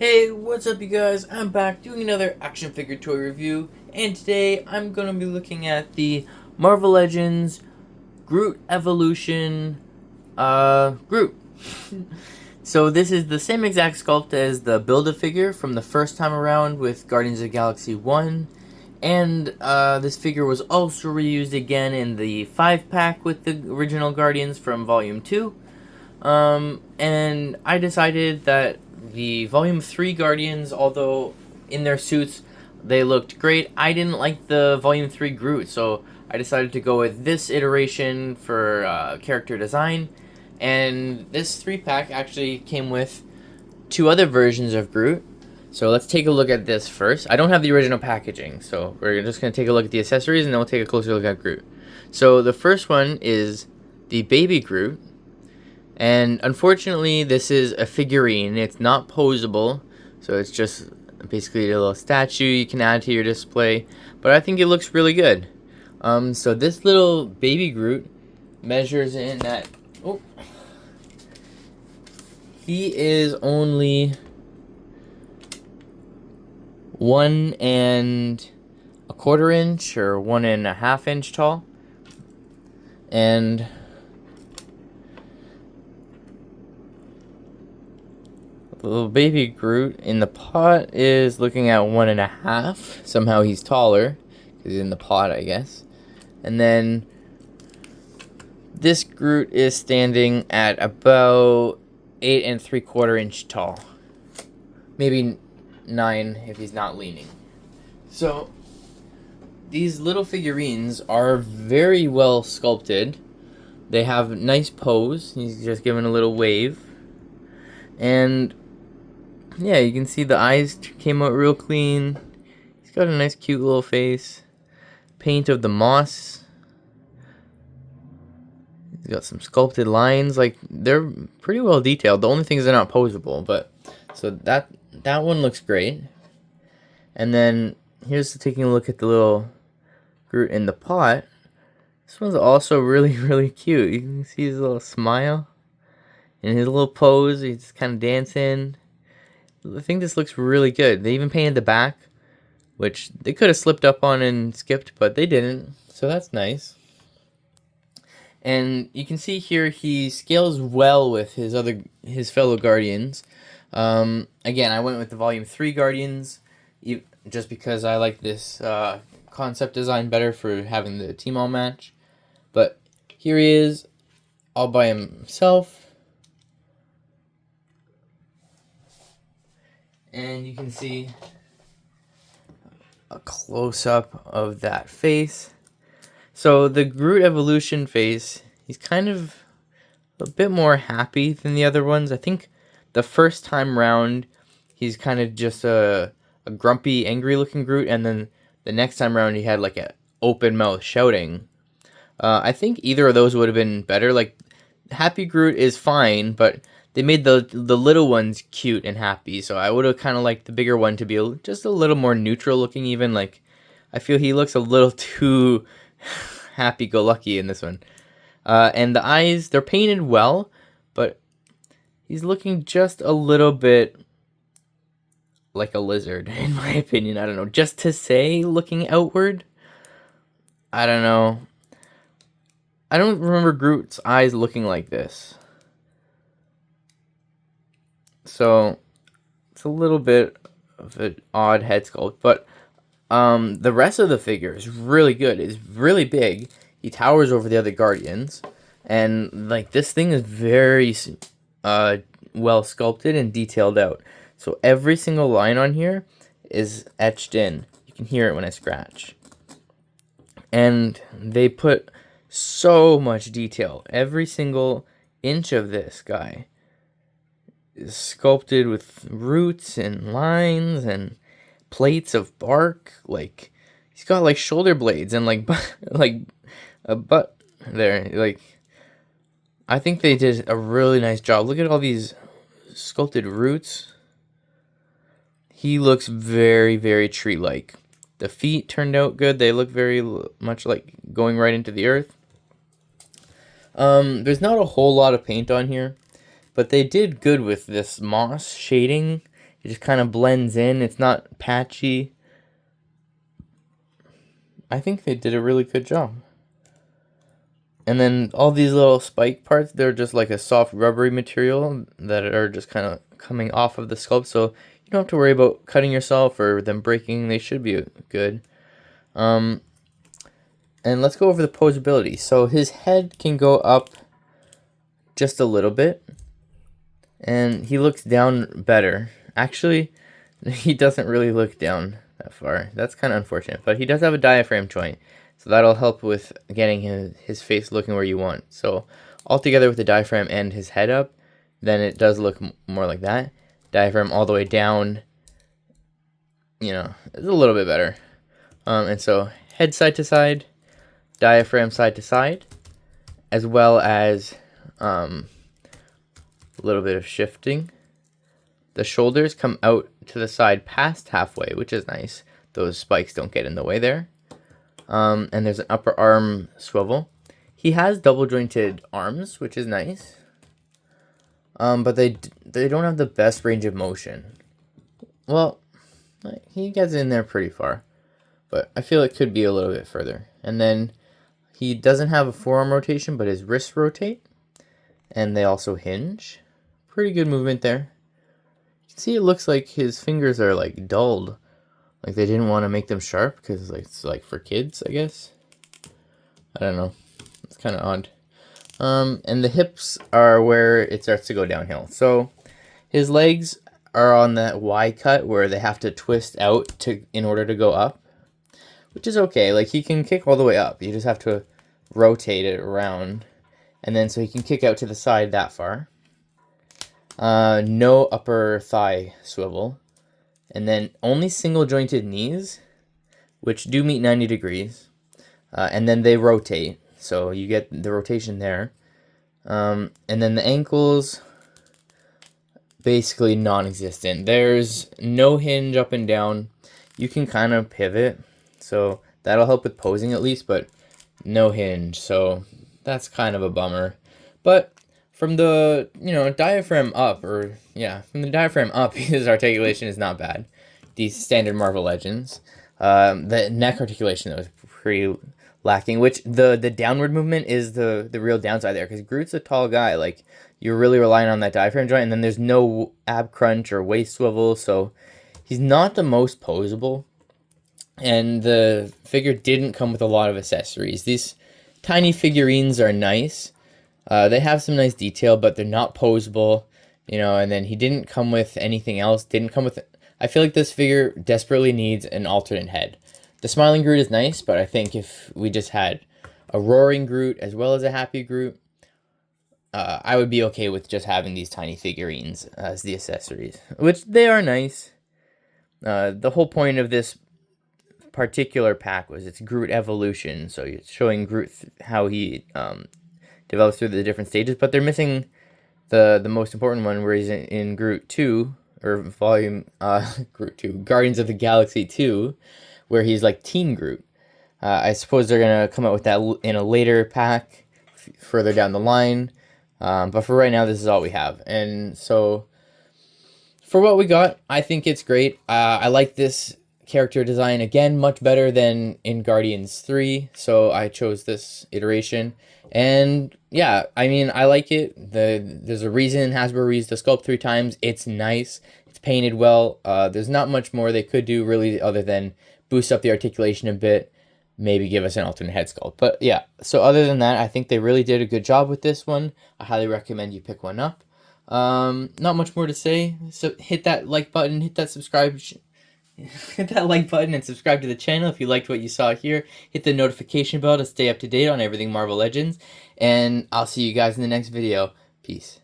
Hey, what's up you guys? I'm back doing another action figure toy review, and today I'm going to be looking at the Marvel Legends Groot Evolution Groot. So this is the same exact sculpt as the Build-A-Figure from the first time around with Guardians of the Galaxy 1. And this figure was also reused again in the 5-pack with the original Guardians from Volume 2. And I decided that the Volume 3 Guardians, although in their suits they looked great, I didn't like the Volume 3 Groot, so I decided to go with this iteration for character design. And this 3-pack actually came with 2 other versions of Groot. So let's take a look at this first. I don't have the original packaging, so we're just going to take a look at the accessories and then we'll take a closer look at Groot. So the first one is the Baby Groot. And unfortunately, this is a figurine. It's not posable, so it's just basically a little statue you can add to your display. But I think it looks really good. So this little Baby Groot measures in at... Oh, he is only 1¼ inch or 1½ inch tall, and the little Baby Groot in the pot is looking at 1½ Somehow he's taller because he's in the pot, I guess. And then this Groot is standing at about 8¾ inch tall, maybe 9 if he's not leaning. So these little figurines are very well sculpted. They have a nice pose. He's just giving a little wave, and yeah, you can see the eyes came out real clean. He's got a nice cute little face. Paint of the moss. He's got some sculpted lines. Like, they're pretty well detailed. The only thing is they're not posable, but so that one looks great. And then here's taking a look at the little Groot in the pot. This one's also really cute. You can see his little smile and his little pose. He's kind of dancing. I think this looks really good. They even painted the back, which they could have slipped up on and skipped, but they didn't. So that's nice. And you can see here he scales well with his fellow Guardians. Again, I went with the Volume 3 Guardians just because I like this concept design better for having the team all match. But here he is all by himself. And you can see a close-up of that face. So the Groot Evolution face, he's kind of a bit more happy than the other ones. I think the first time round, he's kind of just a grumpy, angry-looking Groot, and then the next time round, he had like an open mouth shouting. I think either of those would have been better. Like, Happy Groot is fine, but they made the little ones cute and happy, so I would have kind of liked the bigger one to be just a little more neutral looking even. Like, I feel he looks a little too happy-go-lucky in this one. And the eyes, they're painted well, but he's looking just a little bit like a lizard, in my opinion. I don't know. Just to say looking outward, I don't know. I don't remember Groot's eyes looking like this. So it's a little bit of an odd head sculpt, but the rest of the figure is really good. It's really big. He towers over the other Guardians, and like this thing is very well sculpted and detailed out. So every single line on here is etched in. You can hear it when I scratch. And they put so much detail. Every single inch of this guy is sculpted with roots and lines and plates of bark. Like, he's got like shoulder blades and like like a butt there. Like, I think they did a really nice job. Look at all these sculpted roots. He looks very tree-like. The feet turned out good. They look very much like going right into the earth. There's not a whole lot of paint on here, but they did good with this moss shading It just kind of blends in. It's not patchy. I think they did a really good job. And then all these little spike parts, they're just like a soft rubbery material that are just kind of coming off of the sculpt. So you don't have to worry about cutting yourself or them breaking. They should be good. And let's go over the posability. So his head can go up just a little bit. And he looks down better. Actually, he doesn't really look down that far. That's kind of unfortunate. But he does have a diaphragm joint. So that'll help with getting his face looking where you want. So altogether with the diaphragm and his head up, then it does look more like that. Diaphragm all the way down, you know, it's a little bit better. And so head side to side, diaphragm side to side, as well as a little bit of shifting. The shoulders come out to the side past halfway, which is nice. Those spikes don't get in the way there. And there's an upper arm swivel. He has double jointed arms, which is nice. But they don't have the best range of motion. Well, he gets in there pretty far, but I feel it could be a little bit further. And then he doesn't have a forearm rotation, but his wrists rotate, and they also hinge. Pretty good movement there. You can see it looks like his fingers are like dulled. Like they didn't want to make them sharp because it's like for kids, I guess. I don't know. It's kind of odd. And the hips are where it starts to go downhill. So his legs are on that Y cut where they have to twist out in order to go up, which is okay. Like he can kick all the way up. You just have to rotate it around, and then so he can kick out to the side that far. No upper thigh swivel. And then only single jointed knees, which do meet 90 degrees. And then they rotate. So you get the rotation there. And then the ankles, basically non-existent. There's no hinge up and down. You can kind of pivot. So that'll help with posing at least, but no hinge. So that's kind of a bummer. But from the, diaphragm up, from the diaphragm up, his articulation is not bad. These standard Marvel Legends. The neck articulation, though, is pretty lacking, which the downward movement is the real downside there, because Groot's a tall guy. Like, you're really relying on that diaphragm joint, and then there's no ab crunch or waist swivel, so he's not the most posable. And the figure didn't come with a lot of accessories. These tiny figurines are nice. They have some nice detail, but they're not posable, and then he didn't come with anything else. I feel like this figure desperately needs an alternate head. The smiling Groot is nice, but I think if we just had a roaring Groot as well as a happy Groot, I would be okay with just having these tiny figurines as the accessories, which they are nice. The whole point of this particular pack was it's Groot evolution, so it's showing Groot how he develops through the different stages, but they're missing the most important one, where he's in Groot 2, or volume Groot 2, Guardians of the Galaxy 2, where he's like Teen Groot. I suppose they're going to come out with that in a later pack further down the line, but for right now, this is all we have. And so for what we got, I think it's great. I like this character design, again, much better than in Guardians 3, so I chose this iteration. And yeah, I mean, I like it. There's a reason Hasbro reused the sculpt 3 times. It's nice. It's painted well. There's not much more they could do really other than boost up the articulation a bit, maybe give us an alternate head sculpt. But yeah, so other than that, I think they really did a good job with this one. I highly recommend you pick one up. Not much more to say. So hit that like button, hit that subscribe hit that like button and subscribe to the channel if you liked what you saw here. Hit the notification bell to stay up to date on everything Marvel Legends. And I'll see you guys in the next video. Peace.